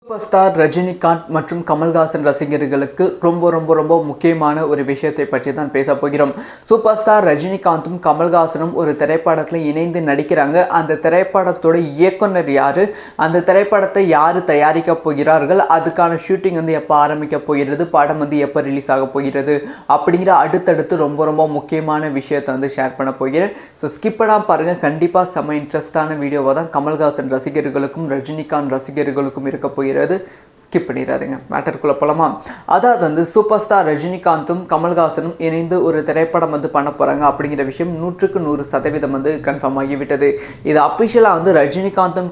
Super star Rajinikanth மற்றும் கமல்ஹாசன் ரசிகர்களுக்கு ரொம்ப முக்கியமான ஒரு விஷயத்தை பற்றி தான் பேச போகிறோம். சூப்பர் ஸ்டார் ரஜினிகாந்தும் கமல்ஹாசனும் ஒரு திரைப்படத்தில் இணைந்து நடிக்கிறாங்க. அந்த திரைப்படத்தோட இயக்குனர் யாரு, அந்த திரைப்படத்தை யாரு தயாரிக்க போகிறார்கள், அதுக்கான ஷூட்டிங் எப்போ ஆரம்பிக்க போகிறது, படம் எப்போ ரிலீஸ் ஆக போகிறது அப்படிங்கிற அடுத்தடுத்து ரொம்ப முக்கியமான விஷயத்தை ஷேர் பண்ண போகிறேன். ஸோ ஸ்கிப் பண்ணாம பாருங்க. கண்டிப்பாக செம்ம இன்ட்ரெஸ்டான வீடியோவாக தான் கமல்ஹாசன் ரசிகர்களுக்கும் ரஜினிகாந்த் ரசிகர்களுக்கும் இருக்க போகிறது. ஸ்கிப் பண்ணிடாதீங்க. மேட்டருக்குள்ள போலாமா? அதாவது சூப்பர் ஸ்டார் ரஜினிகாந்தும் கமல்ஹாசனும் இணைந்து ஒரு திரைப்படம் பண்ண போறாங்க அப்படிங்கிற விஷயம் 100% கன்ஃபார்ம் ஆகிவிட்டது. இது அஃபிஷியலாக ரஜினிகாந்தும்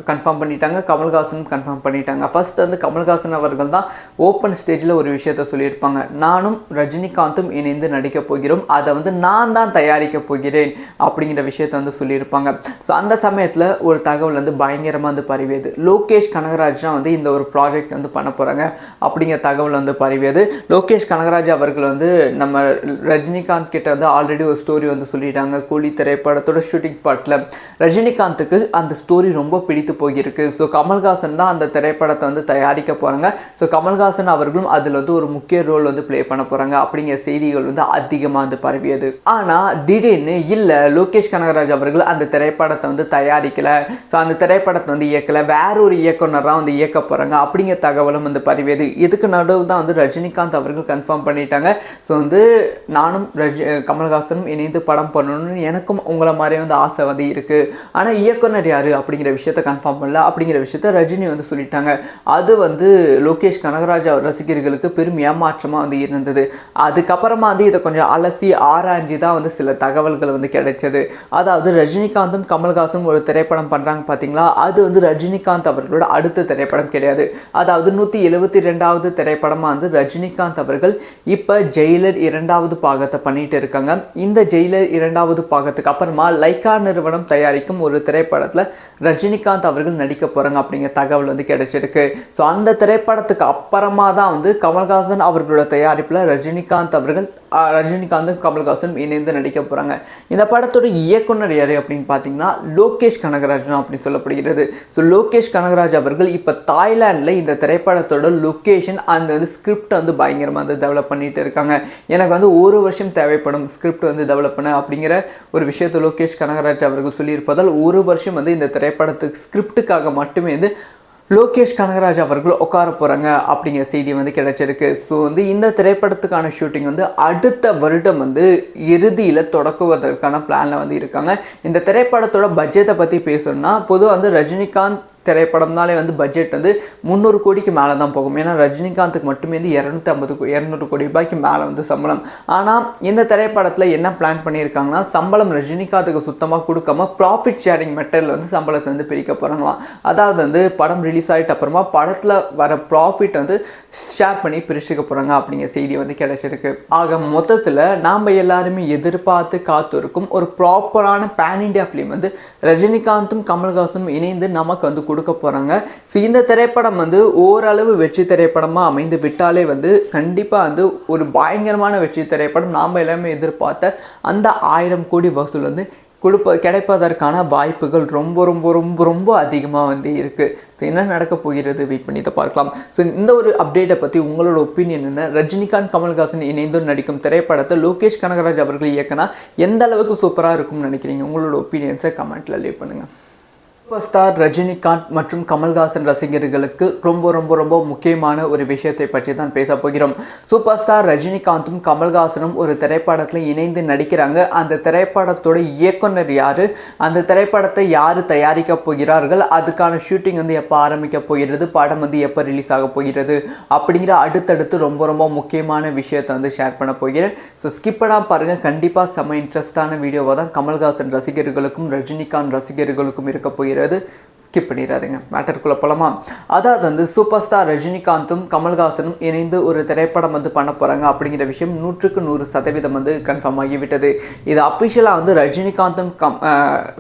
கன்ஃபார்ம் பண்ணிட்டாங்க, கமல்ஹாசனும் கன்ஃபார்ம் பண்ணிட்டாங்க. ஃபர்ஸ்ட் கமல்ஹாசன் அவர்கள் தான் ஓப்பன் ஸ்டேஜில் ஒரு விஷயத்த சொல்லியிருப்பாங்க. நானும் ரஜினிகாந்தும் இணைந்து நடிக்க போகிறோம், அதை நான் தான் தயாரிக்க போகிறேன் அப்படிங்கிற விஷயத்த சொல்லியிருப்பாங்க. ஸோ அந்த சமயத்தில் ஒரு தகவல் பயங்கரமாக பரவியது. லோகேஷ் கனகராஜ் தான் இந்த ஒரு ப்ராஜெக்ட் பண்ண போகிறாங்க அப்படிங்கிற தகவல் பரவியது. லோகேஷ் கனகராஜ் அவர்கள் நம்ம ரஜினிகாந்த் கிட்ட ஆல்ரெடி ஒரு ஸ்டோரி சொல்லிட்டாங்க. கூலி திரைப்படத்தோட ஷூட்டிங் ஸ்பாட்டில் ரஜினிகாந்துக்கு அந்த ஸ்டோரி ரொம்ப பிடித்து போகிருக்கு. ஸோ கமல்ஹாசன் தான் அந்த திரைப்படத்தை தயாரிக்க போகிறாங்க. ஸோ கமல்ஹாசன் அவர்களும் அதில் ஒரு முக்கிய ரோல் ப்ளே பண்ண போகிறாங்க அப்படிங்கிற செய்திகள் அதிகமாக பரவியது. ஆனால் திடீர்னு இல்லை, லோகேஷ் கனகராஜ் அவர்கள் அந்த திரைப்படத்தை தயாரிக்கலை, ஸோ அந்த திரைப்படத்தை இயக்கலை, வேற ஒரு இயக்குனராக இயக்க போகிறாங்க அப்படிங்கிற தகவலும் பரவியது. இதுக்கு நடுவில் தான் ரஜினிகாந்த் அவர்கள் கன்ஃபார்ம் பண்ணிட்டாங்க. ஸோ நானும் கமல்ஹாசனும் இணைந்து படம் பண்ணணும்னு எனக்கும் உங்களை மாதிரி ஆசை இருக்குது. ஆனால் இயக்குனர் யார் அப்படிங்கிற விஷயத்த கன்ஃபார்ம் பண்ணல அப்படிங்கிற விஷயத்த ரஜினி சொல்லிட்டாங்க. அது லோகேஷ் கனகராஜ் ரசிகர்களுக்கு பெரும் ஏமாற்றமாக இருந்தது. அதுக்கப்புறமா இதை கொஞ்சம் அலசி ஆராய்ஞ்சி தான் சில தகவல்கள் கிடைச்சது. அதாவது ரஜினிகாந்தும் கமல்ஹாசனும் ஒரு திரைப்படம் பண்ணுறாங்க பார்த்தீங்களா, அது ரஜினிகாந்த் அவர்களோட அடுத்த திரைப்படம் கிடையாது. அதாவது 172வது திரைப்படமாக ரஜினிகாந்த் அவர்கள் இப்போ ஜெயிலர் 2வது பாகத்தை பண்ணிட்டு இருக்காங்க. இந்த ஜெயிலர் 2வது பாகத்துக்கு அப்புறமா லைக்கா நிறுவனம் தயாரிக்கும் ஒரு திரைப்படத்தில் ரஜினிகாந்த் அவர்கள் நடிக்க போகிறாங்க அப்படிங்கிற தகவல் கிடைச்சிருக்கு. ஸோ அந்த திரைப்படத்துக்கு அப்புறமா தான் கமல்ஹாசன் அவர்களோட தயாரிப்பில் ரஜினிகாந்தும் கமல்ஹாசனும் இணைந்து நடிக்க போகிறாங்க. இந்த படத்தோட இயக்குனர் யார் அப்படின்னு பார்த்தீங்கன்னா லோகேஷ் கனகராஜ் அப்படின்னு சொல்லப்படுகிறது. ஸோ லோகேஷ் கனகராஜ் அவர்கள் இப்போ தாய்லாண்டில் இந்த திரைப்படத்தோட லொக்கேஷன் அந்த ஸ்கிரிப்ட் பயங்கரமாக டெவலப் பண்ணிட்டு இருக்காங்க. எனக்கு 1 வருஷம் தேவைப்படும் ஸ்கிரிப்ட் டெவலப் பண்ண அப்படிங்கிற ஒரு விஷயத்தை லோகேஷ் கனகராஜ் அவர்கள் சொல்லியிருப்பதால் 1 வருஷம் இந்த திரைப்படத்துக்கு ஸ்கிரிப்டுக்காக மட்டுமே லோகேஷ் கனகராஜ் அவர்கள் உட்கார போகிறாங்க அப்படிங்கிற செய்தி கிடைச்சிருக்கு. ஸோ இந்த திரைப்படத்துக்கான ஷூட்டிங் அடுத்த வருடம் இறுதியில் தொடக்குவதற்கான பிளானில் இருக்காங்க. இந்த திரைப்படத்தோட பட்ஜெட்டை பற்றி பேசணும்னா பொதுவாக ரஜினிகாந்த் திரைப்படம்னாலே பட்ஜெட் 300 கோடிக்கு மேலே தான் போகும். ஏன்னா ரஜினிகாந்துக்கு மட்டுமே 200 கோடி ரூபாய்க்கு மேலே சம்பளம். ஆனால் இந்த திரைப்படத்தில் என்ன பிளான் பண்ணியிருக்காங்கன்னா, சம்பளம் ரஜினிகாந்துக்கு சுத்தமாக கொடுக்காம ப்ராஃபிட் ஷேரிங் மெத்தடில் சம்பளத்தை பிரிக்க போகிறாங்களாம். அதாவது படம் ரிலீஸ் ஆகிட்ட அப்புறமா படத்தில் வர ப்ராஃபிட் ஷேர் பண்ணி பிரிச்சுக்க போகிறாங்க அப்படிங்கிற செய்தி கிடைச்சிருக்கு. ஆக மொத்தத்தில் நாம் எல்லாருமே எதிர்பார்த்து காத்திருக்கும் ஒரு ப்ராப்பரான பேன் இண்டியா ஃபிலிம் ரஜினிகாந்தும் கமல்ஹாசனும் இணைந்து நமக்கு கொடுக்க போகிறாங்க. ஸோ இந்த திரைப்படம் ஓரளவு வெற்றி திரைப்படமாக அமைந்து விட்டாலே கண்டிப்பாக ஒரு பயங்கரமான வெற்றி திரைப்படம் நாம் எல்லாமே எதிர்பார்த்த அந்த 1000 கோடி வசூல் கிடைப்பதற்கான வாய்ப்புகள் ரொம்ப அதிகமாக இருக்குது. ஸோ என்ன நடக்க போகிறது வெயிட் பண்ணி பார்க்கலாம். ஸோ இந்த ஒரு அப்டேட்டை பற்றி உங்களோட ஒப்பீனியன் என்ன? ரஜினிகாந்த் கமல்ஹாசன் இணைந்து நடிக்கும் திரைப்படத்தை லோகேஷ் கனகராஜ் அவர்கள் இயக்கினா எந்த அளவுக்கு சூப்பராக இருக்கும்னு நினைக்கிறீங்க? உங்களோட ஒப்பீனியன்ஸை கமெண்ட்டில் லீவ் பண்ணுங்கள். சூப்பர் ஸ்டார் ரஜினிகாந்த் மற்றும் கமல்ஹாசன் ரசிகர்களுக்கு ரொம்ப முக்கியமான ஒரு விஷயத்தை பற்றி தான் பேச போகிறோம். சூப்பர் ஸ்டார் ரஜினிகாந்தும் கமல்ஹாசனும் ஒரு திரைப்படத்தில் இணைந்து நடிக்கிறாங்க. அந்த திரைப்படத்தோட இயக்குனர் யார், அந்த திரைப்படத்தை யார் தயாரிக்க போகிறார்கள், அதுக்கான ஷூட்டிங் எப்போ ஆரம்பிக்க போகிறது, படம் எப்போ ரிலீஸ் ஆக போகிறது அப்படிங்கிற அடுத்தடுத்து ரொம்ப முக்கியமான விஷயத்தை ஷேர் பண்ண போகிறேன். ஸோ ஸ்கிப் பண்ணாம பாருங்கள். கண்டிப்பாக செம்ம இன்ட்ரெஸ்டான வீடியோவாக தான் கமல்ஹாசன் ரசிகர்களுக்கும் ரஜினிகாந்த் ரசிகர்களுக்கும் இருக்க போகிறது. ஸ்கிப் பண்ணிடாதீங்க. மேட்டருக்குள்ள போலாமா? அதாவது சூப்பர் ஸ்டார் ரஜினிகாந்தும் கமல்ஹாசனும் இணைந்து ஒரு திரைப்படம் பண்ண போகிறாங்க அப்படிங்கிற விஷயம் 100% கன்ஃபார்ம் ஆகிவிட்டது. இது அஃபிஷியலாக ரஜினிகாந்தும்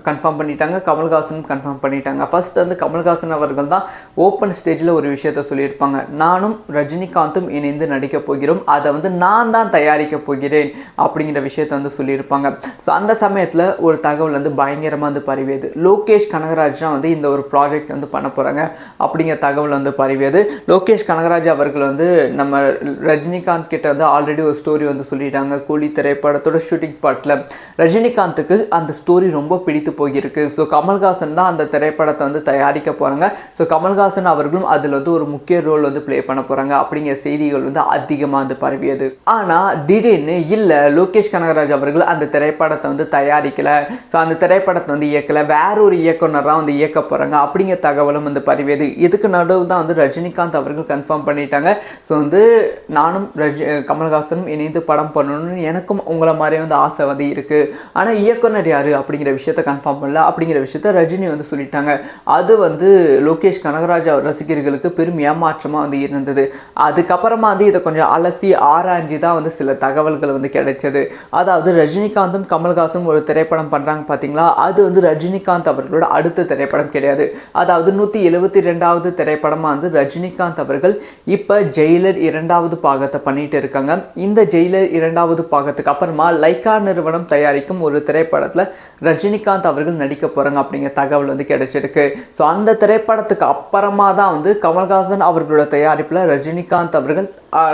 கன்ஃபார்ம் பண்ணிட்டாங்க, கமல்ஹாசனும் கன்ஃபார்ம் பண்ணிட்டாங்க. ஃபர்ஸ்ட் கமல்ஹாசன் அவர்கள் தான் ஓப்பன் ஸ்டேஜில் ஒரு விஷயத்த சொல்லியிருப்பாங்க. நானும் ரஜினிகாந்தும் இணைந்து நடிக்க போகிறோம், அதை நான் தான் தயாரிக்க போகிறேன் அப்படிங்கிற விஷயத்த சொல்லியிருப்பாங்க. ஸோ அந்த சமயத்தில் ஒரு தகவல் பயங்கரமாக பரவியது. லோகேஷ் கனகராஜ் தான் இந்த ஒரு ப்ராஜெக்ட் வந்து பண்ண போகிறாங்க அப்படிங்கிற தகவல் வந்து பரவியது. லோகேஷ் கனகராஜ் அவர்கள் வந்து நம்ம ரஜினிகாந்த் கிட்ட வந்து ஆல்ரெடி ஒரு ஸ்டோரி வந்து சொல்லிட்டாங்க. கூலி திரைப்படத்தோட ஷூட்டிங் ஸ்பாட்டில் ரஜினிகாந்துக்கு அந்த ஸ்டோரி ரொம்ப பிடித்து போயிருக்கு. ஸோ கமல்ஹாசன் தான் அந்த திரைப்படத்தை வந்து தயாரிக்க போகிறாங்க. ஸோ கமல்ஹாசன் அவர்களும் அதில் வந்து ஒரு முக்கிய ரோல் வந்து ப்ளே பண்ண போகிறாங்க அப்படிங்கிற செய்திகள் வந்து அதிகமாக வந்து பரவியது. ஆனால் திடீர்னு இல்லை, லோகேஷ் கனகராஜ் அவர்கள் அந்த திரைப்படத்தை வந்து தயாரிக்கலை, ஸோ அந்த திரைப்படத்தை வந்து இயக்கலை, வேற ஒரு இயக்குனராக வந்து இயக்க போகிறாங்க அப்படிங்கிற தகவலும் வந்து பரவியது. இதுக்கு நடுவு தான் வந்து ரஜினிகாந்த் அவர்கள் கன்ஃபார்ம் பண்ணிட்டாங்க. ஸோ வந்து நானும் கமல்ஹாசனும் இணைந்து படம் பண்ணணும்னு எனக்கும் உங்களை மாதிரியே வந்து ஆசை வந்து இருக்குது, ஆனால் இயக்குனர் யார் அப்படிங்கிற விஷயத்த கன்ஃபார்ம் பண்ணல அப்படிங்கிற விஷயத்த ரஜினி வந்து சொல்லிட்டாங்க. அது வந்து லோகேஷ் கனகராஜ் ரசிகர்களுக்கு பெரும் ஏமாற்றமாக வந்து இருந்தது. அதுக்கப்புறமா வந்து இதை கொஞ்சம் அலசி ஆராய்ஞ்சி தான் வந்து சில தகவல்கள் வந்து கிடைச்சது. அதாவது ரஜினிகாந்தும் கமல்ஹாசனும் ஒரு திரைப்படம் பண்ணுறாங்க பார்த்தீங்களா, அது வந்து ரஜினிகாந்த் அவர்களோட அடுத்த திரைப்படம் கிடையாது. அதாவது 172வது திரைப்படமாக வந்து ரஜினிகாந்த் அவர்கள் இப்போ ஜெயிலர் 2வது பாகத்தை பண்ணிட்டு இருக்காங்க. இந்த ஜெயிலர் 2வது பாகத்துக்கு அப்புறமா லைக்கா நிறுவனம் தயாரிக்கும் ஒரு திரைப்படத்தில் ரஜினிகாந்த் அவர்கள் நடிக்க போகிறாங்க அப்படிங்கிற தகவல் வந்து கிடைச்சிருக்கு. ஸோ அந்த திரைப்படத்துக்கு அப்புறமா தான் வந்து கமல்ஹாசன் அவர்களோட தயாரிப்பில்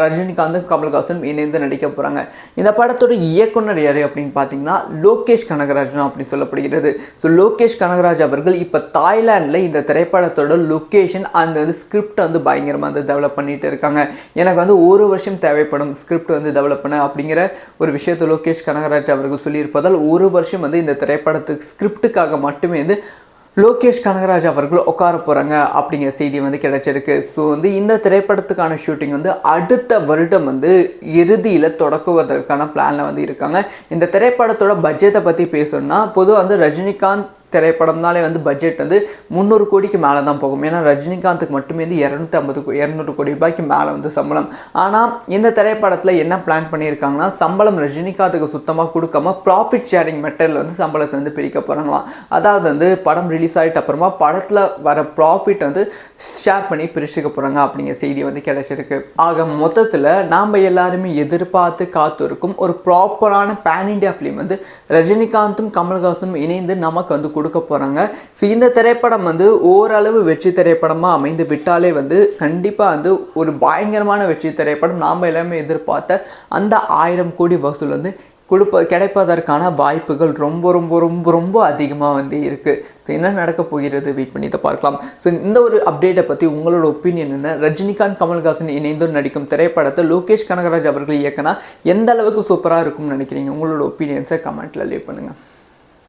ரஜினிகாந்தும் கமல்ஹாசனும் இணைந்து நடிக்க போகிறாங்க. இந்த படத்தோட இயக்குனர் யார் அப்படின்னு பார்த்தீங்கன்னா லோகேஷ் கனகராஜ் அப்படின்னு சொல்லப்படுகிறது. ஸோ லோகேஷ் கனகராஜ் அவர்கள் இப்போ தாய்லாண்டில் இந்த திரைப்படத்தோட லொக்கேஷன் அந்த ஸ்கிரிப்ட் வந்து பயங்கரமாக வந்து டெவலப் பண்ணிட்டு இருக்காங்க. எனக்கு வந்து 1 வருஷம் தேவைப்படும் ஸ்கிரிப்ட் வந்து டெவலப் பண்ண அப்படிங்கிற ஒரு விஷயத்தை லோகேஷ் கனகராஜ் அவர்கள் சொல்லியிருப்பதால் 1 வருஷம் வந்து இந்த திரைப்படத்துக்கு ஸ்கிரிப்டுக்காக மட்டுமே வந்து லோகேஷ் கனகராஜ் அவர்கள் உட்கார போகிறாங்க அப்படிங்கிற செய்தி வந்து கிடைச்சிருக்கு. ஸோ வந்து இந்த திரைப்படத்துக்கான ஷூட்டிங் வந்து அடுத்த வருடம் வந்து இறுதியில் தொடக்குவதற்கான பிளானில் வந்து இருக்காங்க. இந்த திரைப்படத்தோட பட்ஜெட்டை பற்றி பேசணும்னா பொதுவாக வந்து ரஜினிகாந்த் திரைப்படம்னாலே வந்து பட்ஜெட் வந்து 300 கோடிக்கு மேலே தான் போகும். ஏன்னா ரஜினிகாந்துக்கு மட்டுமே வந்து 200 கோடி ரூபாய்க்கு மேலே வந்து சம்பளம். ஆனால் இந்த திரைப்படத்தில் என்ன பிளான் பண்ணியிருக்காங்கன்னா சம்பளம் ரஜினிகாந்துக்கு சுத்தமாக கொடுக்காம ப்ராஃபிட் ஷேரிங் மெத்தடில் வந்து சம்பளத்தை வந்து பிரிக்க போகிறாங்களாம். அதாவது வந்து படம் ரிலீஸ் ஆகிட்ட அப்புறமா படத்தில் வர ப்ராஃபிட் வந்து ஷேர் பண்ணி பிரிச்சுக்க போகிறாங்க அப்படிங்கிற செய்தி வந்து கிடைச்சிருக்கு. ஆக மொத்தத்தில் நாம் எல்லாருமே எதிர்பார்த்து காத்திருக்கும் ஒரு ப்ராப்பரான பேன் இண்டியா ஃபிலிம் வந்து ரஜினிகாந்தும் கமல்ஹாசனும் இணைந்து நமக்கு வந்து கொடுக்க போகிறாங்க. ஸோ இந்த திரைப்படம் வந்து ஓரளவு வெற்றி திரைப்படமாக அமைந்து விட்டாலே வந்து கண்டிப்பாக வந்து ஒரு பயங்கரமான வெற்றி திரைப்படம் நாம் எல்லாமே எதிர்பார்த்த அந்த 1000 கோடி வசூல் வந்து கிடைப்பதற்கான வாய்ப்புகள் ரொம்ப ரொம்ப ரொம்ப ரொம்ப அதிகமாக வந்து இருக்குது. ஸோ என்ன நடக்க போகிறது வெயிட் பண்ணி இதை பார்க்கலாம். ஸோ இந்த ஒரு அப்டேட்டை பற்றி உங்களோட ஒப்பீனியன் என்ன? ரஜினிகாந்த் கமல்ஹாசன் இணைந்து நடிக்கும் திரைப்படத்தை லோகேஷ் கனகராஜ் அவர்கள் இயக்கினா எந்த அளவுக்கு சூப்பராக இருக்கும்னு நினைக்கிறீங்க? உங்களோட ஒப்பீனியன்ஸை கமெண்ட்டில் லீவ் பண்ணுங்கள்.